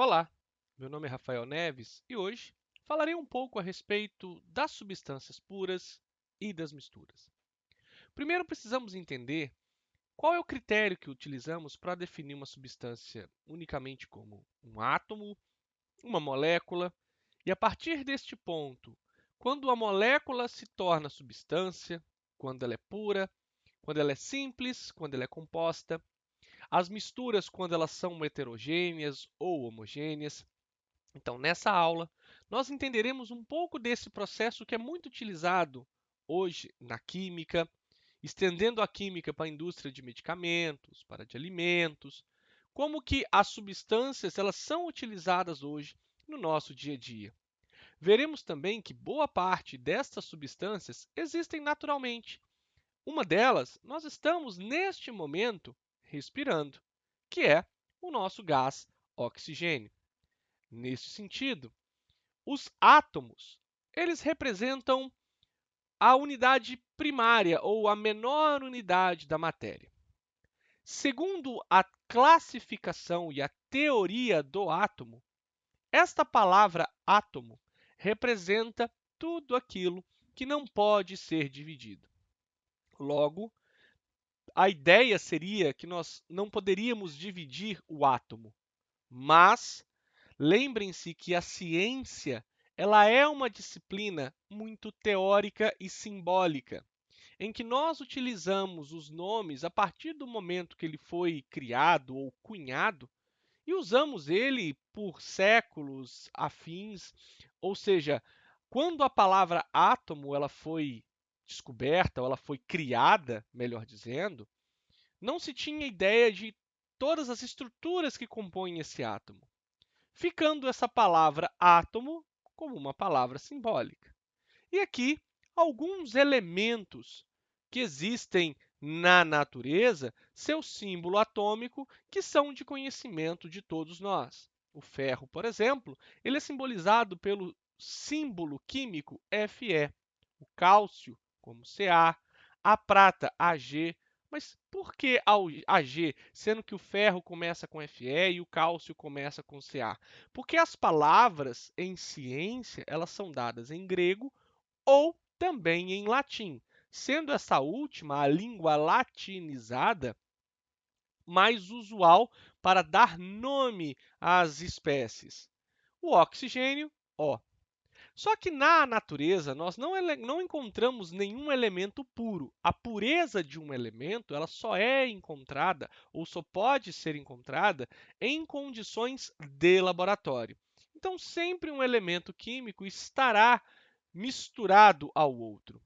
Olá, meu nome é Rafael Neves e hoje falarei um pouco a respeito das substâncias puras e das misturas. Primeiro, precisamos entender qual é o critério que utilizamos para definir uma substância unicamente como um átomo, uma molécula, e a partir deste ponto, quando a molécula se torna substância, quando ela é pura, quando ela é simples, quando ela é composta, as misturas quando elas são heterogêneas ou homogêneas. Então, nessa aula, nós entenderemos um pouco desse processo que é muito utilizado hoje na química, estendendo a química para a indústria de medicamentos, para de alimentos, como que as substâncias elas são utilizadas hoje no nosso dia a dia. Veremos também que boa parte destas substâncias existem naturalmente. Uma delas nós estamos neste momento respirando, que é o nosso gás oxigênio. Neste sentido, os átomos, eles representam a unidade primária ou a menor unidade da matéria. Segundo a classificação e a teoria do átomo, esta palavra átomo representa tudo aquilo que não pode ser dividido. Logo, a ideia seria que nós não poderíamos dividir o átomo, mas lembrem-se que a ciência ela é uma disciplina muito teórica e simbólica, em que nós utilizamos os nomes a partir do momento que ele foi criado ou cunhado e usamos ele por séculos afins, ou seja, quando a palavra átomo ela foi descoberta, ou ela foi criada, melhor dizendo, não se tinha ideia de todas as estruturas que compõem esse átomo, ficando essa palavra átomo como uma palavra simbólica. E aqui, alguns elementos que existem na natureza, seu símbolo atômico, que são de conhecimento de todos nós. O ferro, por exemplo, ele é simbolizado pelo símbolo químico Fe, o cálcio, como Ca, a prata, Ag. Mas por que Ag, sendo que o ferro começa com Fe e o cálcio começa com Ca? Porque as palavras em ciência, elas são dadas em grego ou também em latim, sendo essa última a língua latinizada mais usual para dar nome às espécies. O oxigênio, O. Só que na natureza nós não encontramos nenhum elemento puro. A pureza de um elemento ela só é encontrada ou só pode ser encontrada em condições de laboratório. Então, sempre um elemento químico estará misturado ao outro.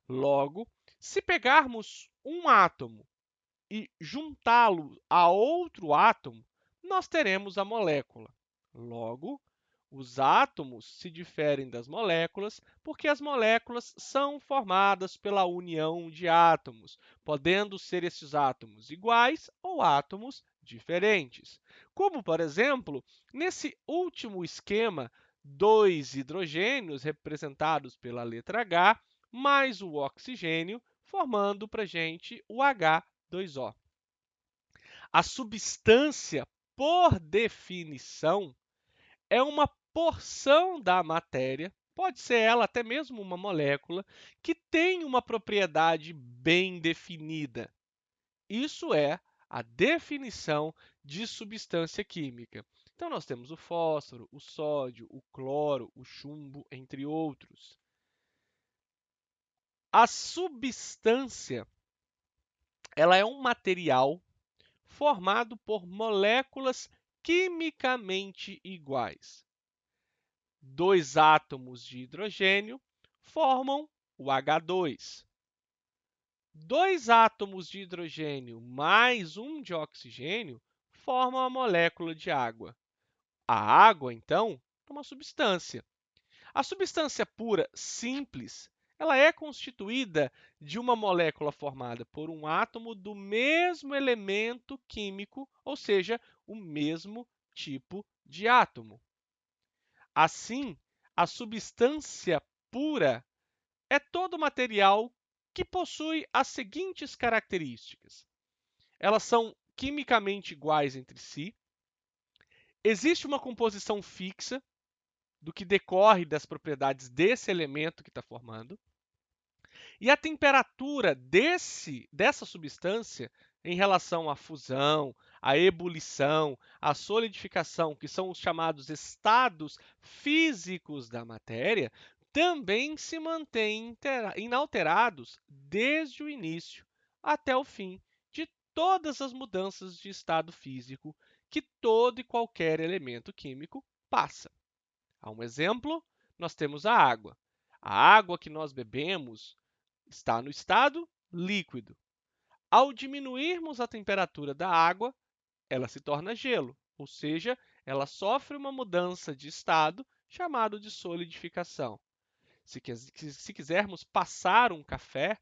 Logo, se pegarmos um átomo e juntá-lo a outro átomo, nós teremos a molécula. Logo, os átomos se diferem das moléculas porque as moléculas são formadas pela união de átomos, podendo ser esses átomos iguais ou átomos diferentes. Como, por exemplo, nesse último esquema, dois hidrogênios representados pela letra H, mais o oxigênio, formando para a gente o H2O. A substância, por definição, é uma porção da matéria, pode ser ela até mesmo uma molécula, que tem uma propriedade bem definida. Isso é a definição de substância química. Então, nós temos o fósforo, o sódio, o cloro, o chumbo, entre outros. A substância ela é um material formado por moléculas quimicamente iguais. Dois átomos de hidrogênio formam o H2. Dois átomos de hidrogênio mais um de oxigênio formam a molécula de água. A água, então, é uma substância. A substância pura simples, ela é constituída de uma molécula formada por um átomo do mesmo elemento químico, ou seja, o mesmo tipo de átomo. Assim, a substância pura é todo material que possui as seguintes características. Elas são quimicamente iguais entre si, Existe uma composição fixa do que decorre das propriedades desse elemento que está formando, e a temperatura dessa substância em relação à fusão, à ebulição, à solidificação, que são os chamados estados físicos da matéria, também se mantêm inalterados desde o início até o fim de todas as mudanças de estado físico que todo e qualquer elemento químico passa. Há um exemplo, nós temos a água. A água que nós bebemos está no estado líquido. Ao diminuirmos a temperatura da água, ela se torna gelo, ou seja, ela sofre uma mudança de estado chamado de solidificação. Se quisermos passar um café,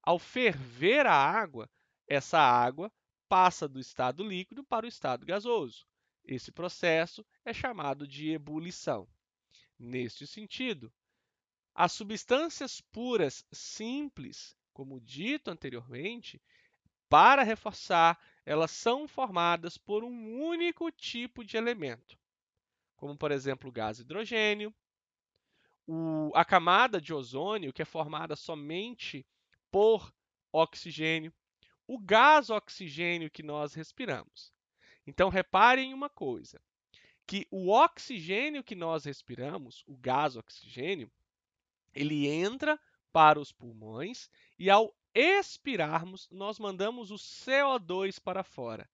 ao ferver a água, essa água passa do estado líquido para o estado gasoso. Esse processo é chamado de ebulição. Neste sentido, as substâncias puras simples, como dito anteriormente, para reforçar, elas são formadas por um único tipo de elemento, como por exemplo o gás hidrogênio, a camada de ozônio, que é formada somente por oxigênio, o gás oxigênio que nós respiramos. Então, reparem uma coisa, que o oxigênio que nós respiramos, o gás oxigênio, ele entra para os pulmões e, ao expirarmos, nós mandamos o CO2 para fora.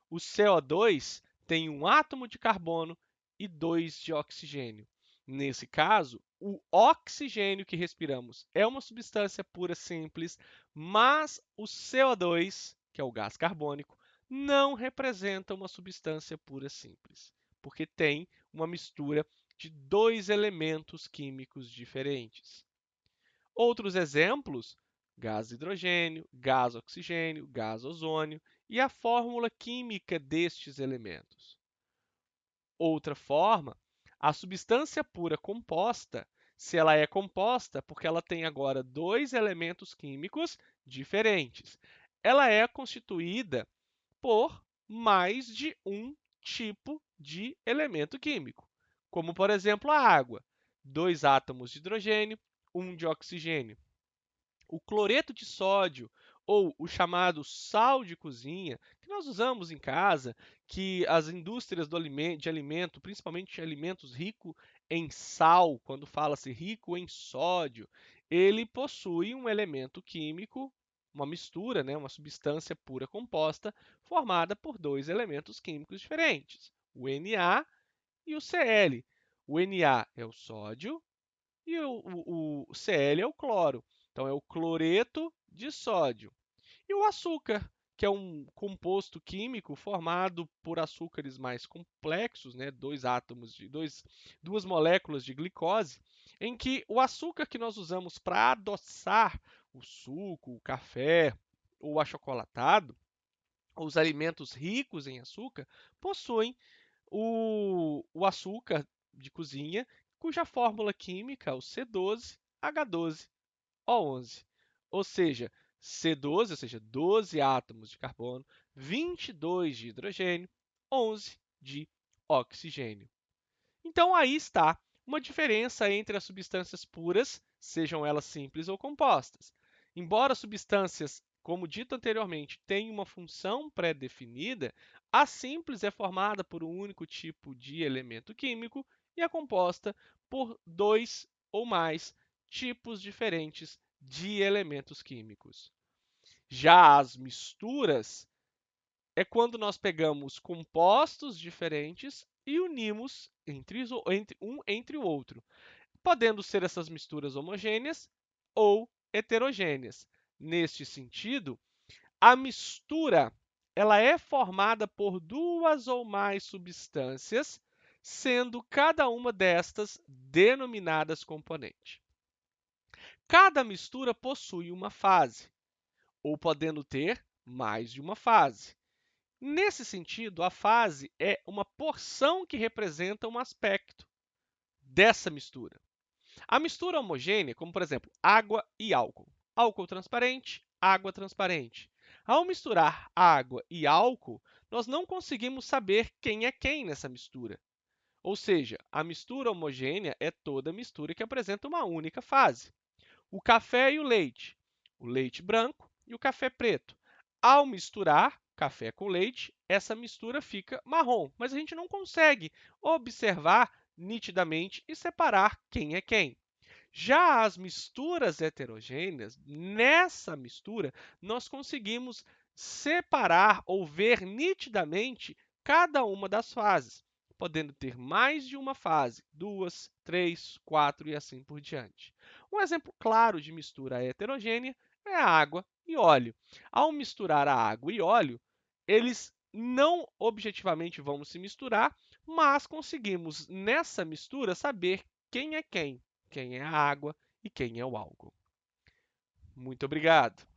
O CO2 tem um átomo de carbono e 2 de oxigênio. Nesse caso, o oxigênio que respiramos é uma substância pura simples, mas o CO2, que é o gás carbônico, não representa uma substância pura simples, porque tem uma mistura de dois elementos químicos diferentes. Outros exemplos: gás hidrogênio, gás oxigênio, gás ozônio e a fórmula química destes elementos. Outra forma, a substância pura composta, se ela é composta porque ela tem agora dois elementos químicos diferentes, ela é constituída por mais de um tipo de elemento químico, como por exemplo a água, dois átomos de hidrogênio, um de oxigênio. O cloreto de sódio, ou o chamado sal de cozinha, que nós usamos em casa, que as indústrias de alimento, principalmente alimentos ricos em sal, quando fala-se rico em sódio, ele possui um elemento químico, uma mistura, né, uma substância pura composta, formada por dois elementos químicos diferentes, o Na e o Cl. O Na é o sódio e o Cl é o cloro. Então, é o cloreto de sódio. E o açúcar, que é um composto químico formado por açúcares mais complexos, né? Duas moléculas de glicose, em que o açúcar que nós usamos para adoçar o suco, o café ou o achocolatado, os alimentos ricos em açúcar, possuem o açúcar de cozinha, cuja fórmula química é o C12H12O11. Ou seja, C12, ou seja, 12 átomos de carbono, 22 de hidrogênio, 11 de oxigênio. Então, aí está uma diferença entre as substâncias puras, sejam elas simples ou compostas. Embora substâncias, como dito anteriormente, tenham uma função pré-definida, a simples é formada por um único tipo de elemento químico e é composta por dois ou mais tipos diferentes de elementos químicos. Já as misturas é quando nós pegamos compostos diferentes e unimos entre o outro, podendo ser essas misturas homogêneas ou heterogêneas. Neste sentido, a mistura ela é formada por duas ou mais substâncias, sendo cada uma destas denominadas componente. Cada mistura possui uma fase, ou podendo ter mais de uma fase. Nesse sentido, a fase é uma porção que representa um aspecto dessa mistura. A mistura homogênea, como por exemplo, água e álcool. Álcool transparente, água transparente. Ao misturar água e álcool, nós não conseguimos saber quem é quem nessa mistura. Ou seja, a mistura homogênea é toda mistura que apresenta uma única fase. O café e o leite branco e o café preto. Ao misturar café com leite, essa mistura fica marrom, mas a gente não consegue observar nitidamente e separar quem é quem. Já as misturas heterogêneas, nessa mistura, nós conseguimos separar ou ver nitidamente cada uma das fases, podendo ter mais de uma fase, duas, três, quatro e assim por diante. Um exemplo claro de mistura heterogênea é a água e óleo. Ao misturar a água e óleo, eles não objetivamente vão se misturar, mas conseguimos nessa mistura saber quem é quem é a água e quem é o álcool. Muito obrigado!